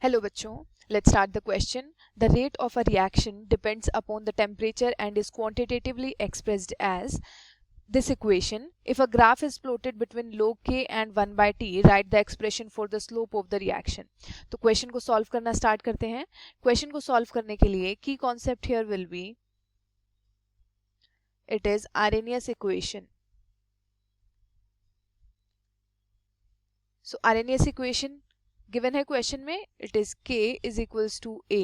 Hello बच्चों, let's start the question. The rate of a reaction depends upon the temperature and is quantitatively expressed as this equation. If a graph is plotted between log k and 1 by t, write the expression for the slope of the reaction. तो question को solve करना start करते हैं. Question को solve करने के लिए key concept here will be it is Arrhenius equation. So Arrhenius equation given है क्वेश्चन में. It is k is equals to a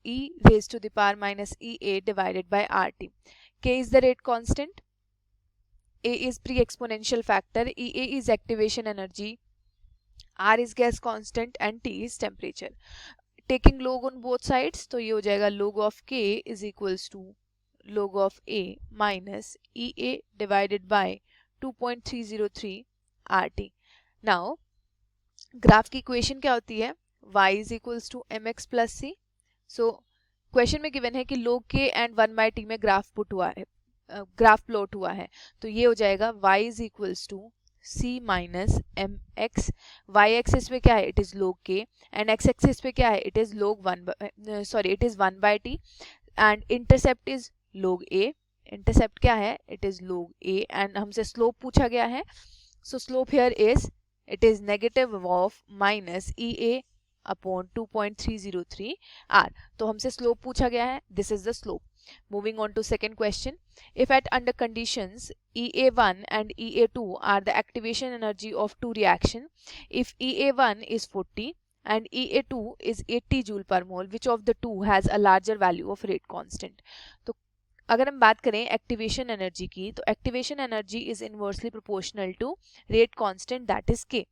e raise to the power minus ea divided by rt. k is the rate constant, a is pre-exponential factor, ea is activation energy, r is gas constant and t is temperature. Taking log on both sides, तो ये हो जाएगा log of k is equals to log of a minus ea divided by 2.303 rt. Now graph की equation क्या होती है? y is equals to m x plus c. So question में given है कि log k and 1 by t में graph put हुआ है, ग्राफ प्लॉट हुआ है, तो ये हो जाएगा y is equals to c minus m x. Y axis पे क्या है? It is log k and x axis पे क्या है? It is log 1 by t and intercept is log a. Intercept क्या है? It is log a and हमसे slope पूछा गया है. So slope here is it is negative of minus ea upon 2.303 r. तो हमसे slope पूछा गया है. This is the slope. Moving on to second question. If at under conditions ea1 and ea2 are the activation energy of two reaction, if ea1 is 40 and ea2 is 80 joule per mole, which of the two has a larger value of rate constant? तो अगर हम बात करें activation energy की, तो activation energy is inversely proportional to rate constant that is k.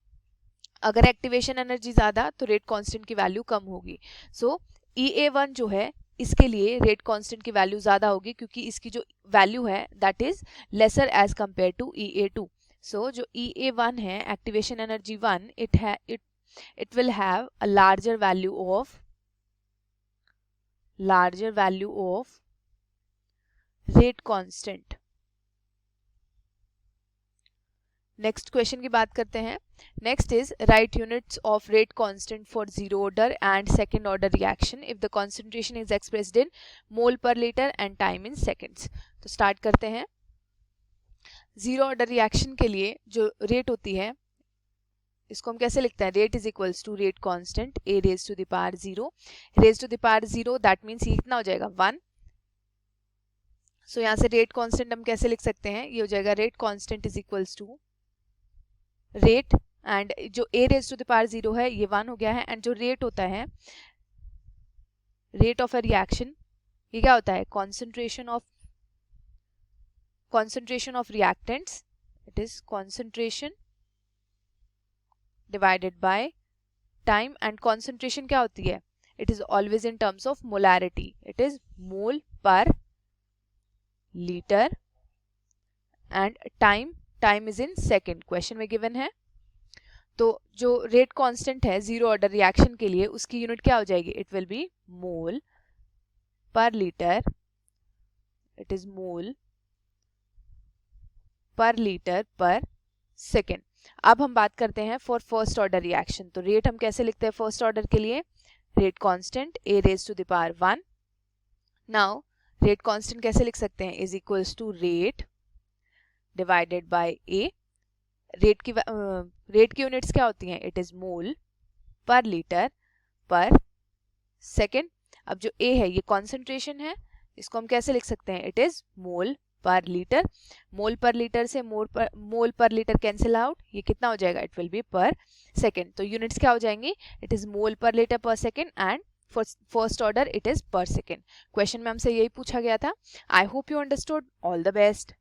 अगर activation energy ज्यादा तो रेट कांस्टेंट की वैल्यू कम होगी. सो EA1 जो है इसके लिए रेट कांस्टेंट की वैल्यू ज्यादा होगी क्योंकि इसकी जो वैल्यू है that is lesser as compare to EA2. So जो EA1 है activation energy 1 it will have a larger value of rate constant. Next question की बात करते हैं. Next is write units of rate constant for zero order and second order reaction if the concentration is expressed in mole per litre and time in seconds. तो start करते हैं. Zero order reaction के लिए जो rate होती है इसको हम कैसे लिखते हैं? Rate is equals to rate constant a raise to the power 0. Raise to the power 0 that means ये कितना हो जाएगा? 1. सो यहाँ से रेट कांस्टेंट हम कैसे लिख सकते हैं? ये हो जाएगा rate constant is equals to rate and जो a raise to the power 0 है ये 1 हो गया है. एंड जो रेट होता है रेट ऑफ अ रिएक्शन ये क्या होता है? concentration of reactants. It is concentration divided by time and concentration क्या होती है? It is always in terms of molarity. It is mole per litre and time is in second. Question में given है. तो जो रेट कांस्टेंट है zero order reaction के लिए उसकी यूनिट क्या हो जाएगी? It will be mole per litre. It is mole per litre पर सेकेंड. अब हम बात करते हैं फॉर फर्स्ट ऑर्डर रिएक्शन. तो रेट हम कैसे लिखते हैं फर्स्ट ऑर्डर के लिए? Rate constant a raise to the power 1. Now rate constant कैसे लिख सकते हैं? Is equals to rate divided by a. Rate की यूनिट्स क्या होती हैं? It is mole per litre पर सेकेंड. अब जो a है ये कॉन्सेंट्रेशन है, इसको हम कैसे लिख सकते हैं? It is mole per litre. Mole per litre से मोल पर लीटर कैंसिल आउट. ये कितना हो जाएगा? इट विल बी पर सेकेंड. तो यूनिट्स क्या हो जाएंगी? It is mole per litre पर second and first order it is पर सेकेंड. क्वेश्चन में हमसे यही पूछा गया था. I hope you understood. All the best.